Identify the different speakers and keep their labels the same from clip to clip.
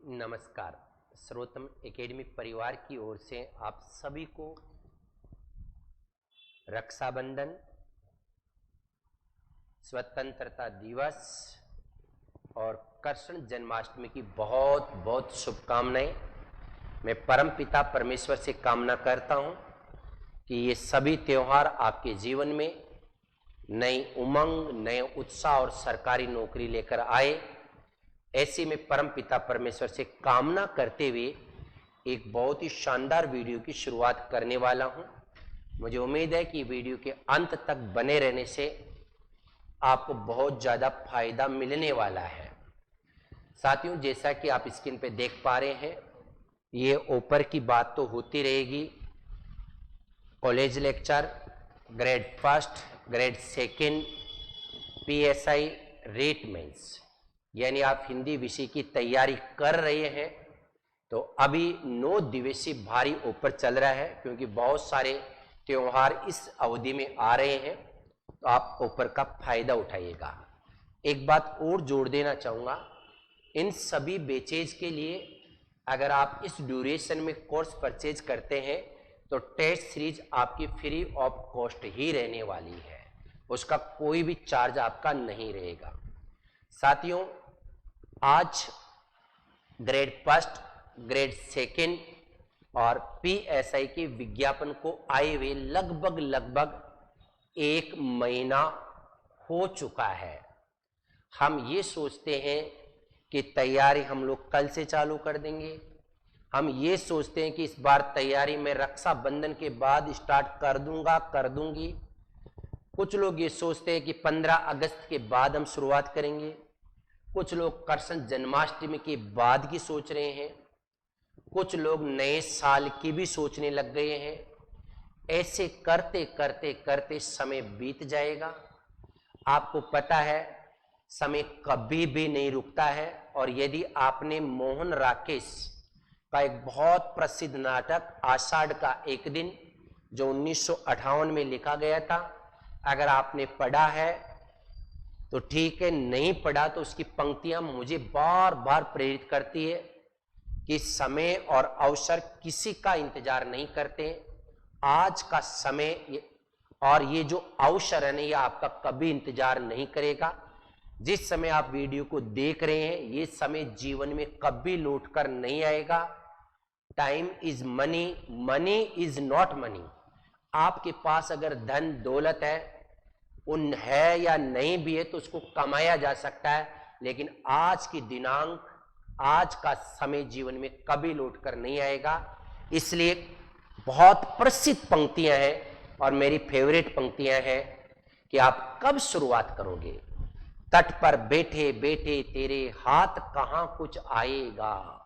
Speaker 1: नमस्कार। सर्वोत्तम एकेडमी परिवार की ओर से आप सभी को रक्षाबंधन, स्वतंत्रता दिवस और कृष्ण जन्माष्टमी की बहुत बहुत शुभकामनाएं। मैं परमपिता परमेश्वर से कामना करता हूं कि ये सभी त्योहार आपके जीवन में नई उमंग, नए उत्साह और सरकारी नौकरी लेकर आए। ऐसे में परमपिता परमेश्वर से कामना करते हुए एक बहुत ही शानदार वीडियो की शुरुआत करने वाला हूं। मुझे उम्मीद है कि वीडियो के अंत तक बने रहने से आपको बहुत ज़्यादा फायदा मिलने वाला है। साथियों, जैसा कि आप स्क्रीन पे देख पा रहे हैं, ये ऊपर की बात तो होती रहेगी। College lecture, grade first, grade second, PSI rate mains, यानी आप हिंदी विषय की तैयारी कर रहे हैं तो अभी 9 दिवसीय भारी ऊपर चल रहा है, क्योंकि बहुत सारे त्योहार इस अवधि में आ रहे हैं, तो आप ऊपर का फायदा उठाइएगा। एक बात और जोड़ देना चाहूँगा, इन सभी बैचेज के लिए अगर आप इस ड्यूरेशन में कोर्स परचेज करते हैं तो टेस्ट सीरीज आपकी फ्री ऑफ कॉस्ट ही रहने वाली है, उसका कोई भी चार्ज आपका नहीं रहेगा। साथियों, आज ग्रेड फर्स्ट, ग्रेड सेकेंड और PSI के विज्ञापन को आए हुए लगभग 1 महीना हो चुका है। हम ये सोचते हैं कि तैयारी हम लोग कल से चालू कर देंगे। हम ये सोचते हैं कि इस बार तैयारी मैं रक्षाबंधन के बाद स्टार्ट कर दूंगी। कुछ लोग ये सोचते हैं कि 15 अगस्त के बाद हम शुरुआत करेंगे। कुछ लोग कृष्ण जन्माष्टमी के बाद की सोच रहे हैं। कुछ लोग नए साल की भी सोचने लग गए हैं। ऐसे करते करते करते समय बीत जाएगा। आपको पता है, समय कभी भी नहीं रुकता है। और यदि आपने मोहन राकेश का एक बहुत प्रसिद्ध नाटक आषाढ़ का एक दिन, जो 1958 में लिखा गया था, अगर आपने पढ़ा है तो ठीक है, नहीं पढ़ा तो उसकी पंक्तियां मुझे बार बार प्रेरित करती है कि समय और अवसर किसी का इंतजार नहीं करते। आज का समय और ये जो अवसर है ना, ये आपका कभी इंतजार नहीं करेगा। जिस समय आप वीडियो को देख रहे हैं, ये समय जीवन में कभी लौट कर नहीं आएगा। Time is money, money is not money. आपके पास अगर धन दौलत उन है या नहीं भी है तो उसको कमाया जा सकता है, लेकिन आज की दिनांक, आज का समय जीवन में कभी लौट कर नहीं आएगा। इसलिए बहुत प्रसिद्ध पंक्तियां हैं और मेरी फेवरेट पंक्तियां हैं कि आप कब शुरुआत करोगे। तट पर बैठे बैठे तेरे हाथ कहां कुछ आएगा,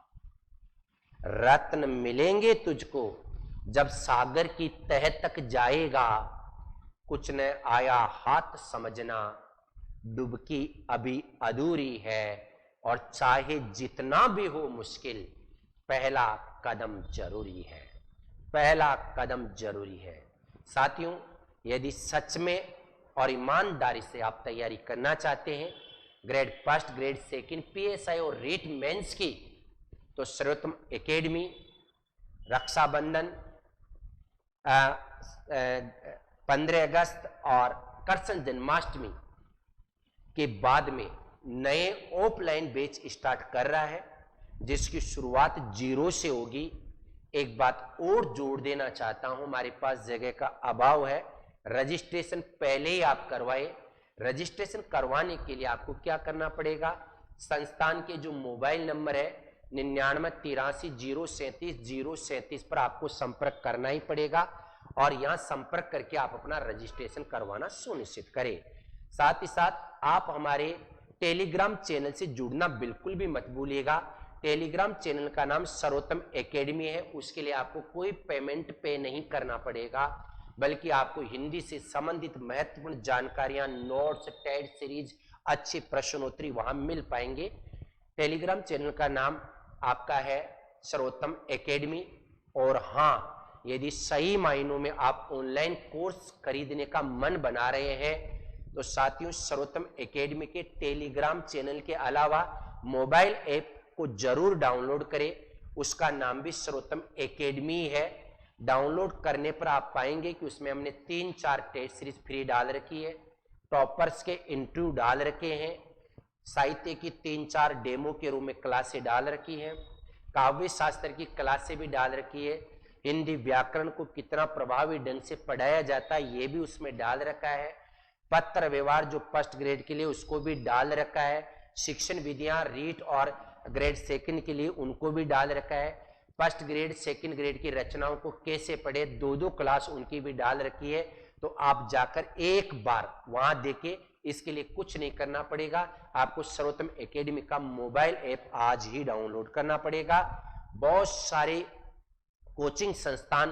Speaker 1: रत्न मिलेंगे तुझको जब सागर की तह तक जाएगा। कुछ न आया हाथ समझना, डुबकी अभी अधूरी है, और चाहे जितना भी हो मुश्किल, पहला कदम जरूरी है, पहला कदम जरूरी है। साथियों, यदि सच में और ईमानदारी से आप तैयारी करना चाहते हैं grade first, grade second, PSI और रेट मेंस की, तो सर्वोत्तम एकेडमी रक्षाबंधन, 15 अगस्त और कृष्ण जन्माष्टमी के बाद में नए ऑफलाइन बैच स्टार्ट कर रहा है, जिसकी शुरुआत 0 से होगी। एक बात और जोड़ देना चाहता हूं, हमारे पास जगह का अभाव है। रजिस्ट्रेशन पहले ही आप करवाए। रजिस्ट्रेशन करवाने के लिए आपको क्या करना पड़ेगा, संस्थान के जो मोबाइल नंबर है 9983 पर आपको संपर्क करना ही पड़ेगा, और यहां संपर्क करके आप अपना रजिस्ट्रेशन करवाना सुनिश्चित करें। साथ ही साथ आप हमारे टेलीग्राम चैनल से जुड़ना बिल्कुल भी मत भूलिएगा। टेलीग्राम चैनल का नाम सर्वोत्तम एकेडमी है। उसके लिए आपको कोई पेमेंट पे नहीं करना पड़ेगा, बल्कि आपको हिंदी से संबंधित महत्वपूर्ण जानकारियां, नोट्स, टेस्ट सीरीज, अच्छे प्रश्नोत्तरी वहां मिल पाएंगे। टेलीग्राम चैनल का नाम आपका है सर्वोत्तम एकेडमी। और हाँ, यदि सही मायनों में आप ऑनलाइन कोर्स खरीदने का मन बना रहे हैं तो साथियों, सर्वोत्तम एकेडमी के टेलीग्राम चैनल के अलावा मोबाइल ऐप को जरूर डाउनलोड करें। उसका नाम भी सर्वोत्तम एकेडमी है। डाउनलोड करने पर आप पाएंगे कि उसमें हमने 3-4 टेस्ट सीरीज फ्री डाल रखी है, टॉपर्स के इंटरव्यू डाल रखे हैं, साहित्य की 3-4 डेमो के रूप में क्लासें डाल रखी हैं, काव्य शास्त्र की क्लासें भी डाल रखी है, हिंदी व्याकरण को कितना प्रभावी ढंग से पढ़ाया जाता है ये भी उसमें डाल रखा है, पत्र व्यवहार जो फर्स्ट ग्रेड के लिए उसको भी डाल रखा है, शिक्षण विधियां रीट और ग्रेड सेकंड के लिए उनको भी डाल रखा है, फर्स्ट ग्रेड सेकंड ग्रेड की रचनाओं को कैसे पढ़े 2-2 क्लास उनकी भी डाल रखी है। तो आप जाकर एक बार वहां देखें। इसके लिए कुछ नहीं करना पड़ेगा, आपको सर्वोत्तम एकेडमी का मोबाइल ऐप आज ही डाउनलोड करना पड़ेगा। बहुत सारे कोचिंग संस्थान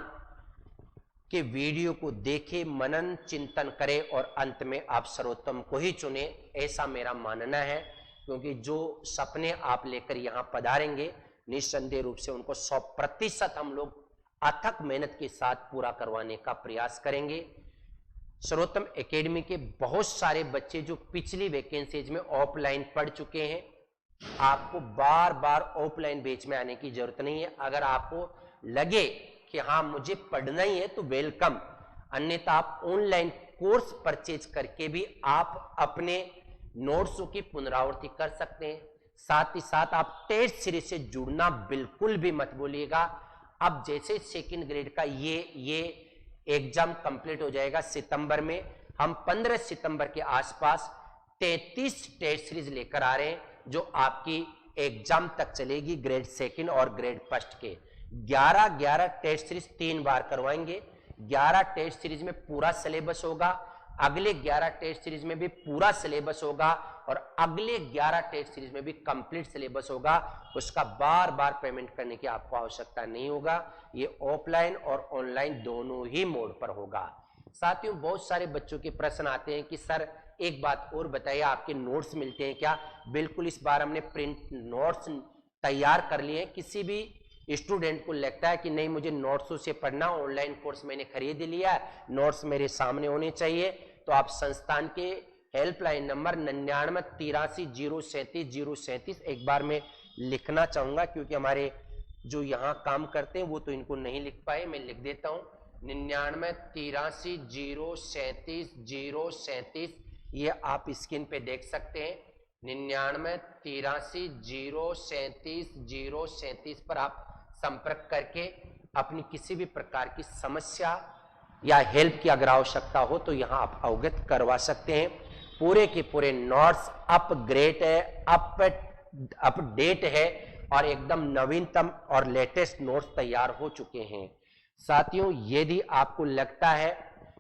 Speaker 1: के वीडियो को देखें, मनन चिंतन करें और अंत में आप सर्वोत्तम को ही चुने, ऐसा मेरा मानना है। क्योंकि जो सपने आप लेकर यहां पधारेंगे निस्संदेह रूप से उनको 100% हम लोग अथक मेहनत के साथ पूरा करवाने का प्रयास करेंगे। सर्वोत्तम एकेडमी के बहुत सारे बच्चे जो पिछली वैकेंसीज में ऑफलाइन पढ़ चुके हैं, आपको बार बार ऑफलाइन बैच में आने की जरूरत नहीं है। अगर आपको लगे कि हाँ मुझे पढ़ना ही है तो वेलकम, अन्यथा आप ऑनलाइन कोर्स परचेज करके भी आप अपने नोट्सों की पुनरावृत्ति कर सकते हैं। साथ ही साथ आप टेस्ट सीरीज से जुड़ना बिल्कुल भी मत भूलिएगा। अब जैसे सेकंड ग्रेड का ये एग्जाम कंप्लीट हो जाएगा सितंबर में, हम 15 सितंबर के आसपास 33 टेस्ट सीरीज लेकर आ रहे हैं जो आपकी एग्जाम तक चलेगी। ग्रेड सेकंड और ग्रेड फर्स्ट के 11 टेस्ट सीरीज 3 बार करवाएंगे। 11 टेस्ट सीरीज में पूरा सिलेबस होगा, अगले 11 टेस्ट सीरीज में भी पूरा सिलेबस होगा और अगले 11 टेस्ट सीरीज में भी कंप्लीट सिलेबस होगा। उसका बार बार पेमेंट करने की आपको आवश्यकता नहीं होगा। ये ऑफलाइन और ऑनलाइन दोनों ही मोड पर होगा। साथियों, बहुत सारे बच्चों के प्रश्न आते हैं कि सर एक बात और बताइए, आपके नोट्स मिलते हैं क्या? बिल्कुल, इस बार हमने प्रिंट नोट्स तैयार कर लिए हैं। किसी भी स्टूडेंट को लगता है कि नहीं मुझे नोट्सों से पढ़ना, ऑनलाइन कोर्स मैंने खरीद लिया है, नोट्स मेरे सामने होने चाहिए, तो आप संस्थान के हेल्पलाइन नंबर 9983803737 एक बार मैं लिखना चाहूंगा, क्योंकि हमारे जो यहाँ काम करते हैं वो तो इनको नहीं लिख पाए, मैं लिख देता हूँ 9983803737। ये आप स्क्रीन पे देख सकते हैं 9983803737 पर आप संपर्क करके अपनी किसी भी प्रकार की समस्या या हेल्प की अगर आवश्यकता हो तो यहाँ आप अवगत करवा सकते हैं। पूरे के पूरे नोट्स अपग्रेड है, अपडेट है और एकदम नवीनतम और लेटेस्ट नोट्स तैयार हो चुके हैं। साथियों, यदि आपको लगता है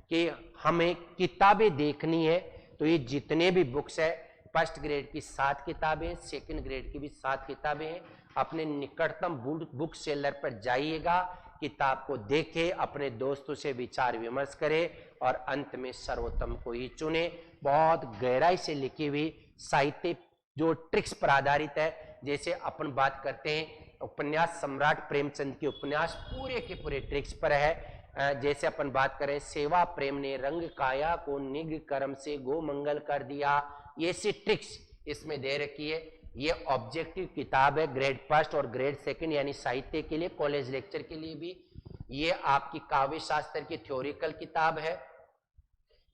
Speaker 1: कि हमें किताबें देखनी है तो ये जितने भी बुक्स है, फर्स्ट ग्रेड की 7 किताबें, सेकंड ग्रेड की भी 7 किताबें हैं। अपने निकटतम बुक सेलर पर जाइएगा, किताब को देखें, अपने दोस्तों से विचार विमर्श करें और अंत में सर्वोत्तम को ही चुने। बहुत गहराई से लिखी हुई साहित्य जो ट्रिक्स पर आधारित है, जैसे अपन बात करते हैं उपन्यास सम्राट प्रेमचंद के उपन्यास पूरे के पूरे ट्रिक्स पर है। जैसे अपन बात करें सेवा प्रेम ने रंग काया को निग कर्म से गो मंगल कर दिया, ये सी ट्रिक्स इसमें दे रखी है। ये ऑब्जेक्टिव किताब है ग्रेड फर्स्ट और ग्रेड सेकंड यानी साहित्य के लिए, कॉलेज लेक्चर के लिए भी। ये आपकी काव्य शास्त्र की थ्योरिकल किताब है।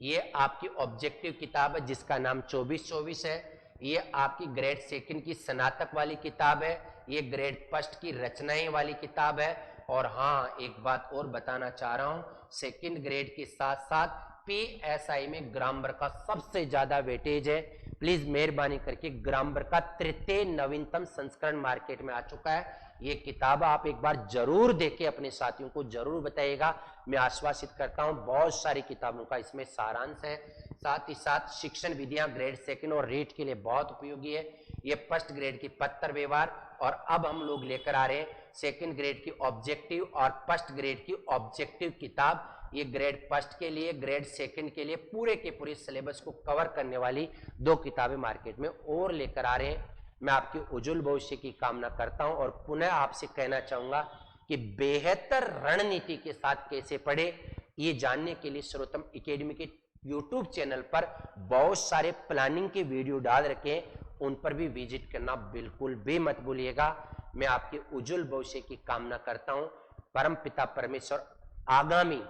Speaker 1: ये आपकी ऑब्जेक्टिव किताब है जिसका नाम 2424 है। ये आपकी ग्रेड सेकंड की स्नातक वाली किताब है। ये ग्रेड फर्स्ट की रचनाएं वाली किताब है। और हाँ, एक बात और बताना चाह रहा हूं, सेकंड ग्रेड के साथ साथ PSI में ग्रामर का सबसे ज्यादा वेटेज है। प्लीज मेहरबानी करके ग्रामर का तृतीय नवीनतम संस्करण मार्केट में आ चुका है। ये किताब आप एक बार जरूर देखें, अपने साथियों को जरूर बताइएगा। मैं आश्वासित करता हूं बहुत सारी किताबों का इसमें सारांश है। साथ ही साथ शिक्षण विधियां ग्रेड सेकंड और रीट के लिए बहुत उपयोगी है। ये फर्स्ट ग्रेड की पत्र व्यवहार और अब हम लोग लेकर आ रहे हैं सेकंड ग्रेड की ऑब्जेक्टिव और फर्स्ट ग्रेड की ऑब्जेक्टिव किताब। ये ग्रेड फर्स्ट के लिए, ग्रेड सेकंड के लिए पूरे के पूरे सिलेबस को कवर करने वाली 2 किताबें मार्केट में और लेकर आ रहे हैं। मैं आपके उज्जवल भविष्य की कामना करता हूं और पुनः आपसे कहना चाहूंगा कि बेहतर रणनीति के साथ कैसे पढ़े, ये जानने के लिए सर्वोत्तम एकेडमी के YouTube चैनल पर बहुत सारे प्लानिंग के वीडियो डाल रखे हैं, उन पर भी विजिट करना बिल्कुल भी मत भूलिएगा। मैं आपके उज्जवल भविष्य की कामना करता हूं। परमपिता परमेश्वर आगामी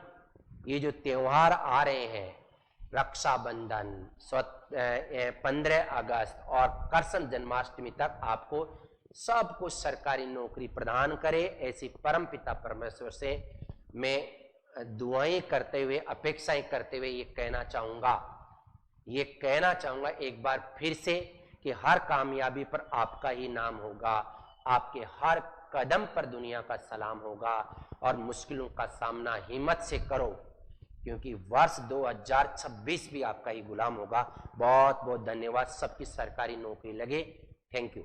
Speaker 1: ये जो त्योहार आ रहे हैं, रक्षाबंधन, 15 अगस्त और कृष्ण जन्माष्टमी तक आपको सबको सरकारी नौकरी प्रदान करे, ऐसी परमपिता परमेश्वर से मैं दुआएं करते हुए, अपेक्षाएं करते हुए ये कहना चाहूंगा एक बार फिर से कि हर कामयाबी पर आपका ही नाम होगा, आपके हर कदम पर दुनिया का सलाम होगा और मुश्किलों का सामना हिम्मत से करो, क्योंकि वर्ष 2026 भी आपका ही गुलाम होगा। बहुत बहुत धन्यवाद। सबकी सरकारी नौकरी लगे। Thank you.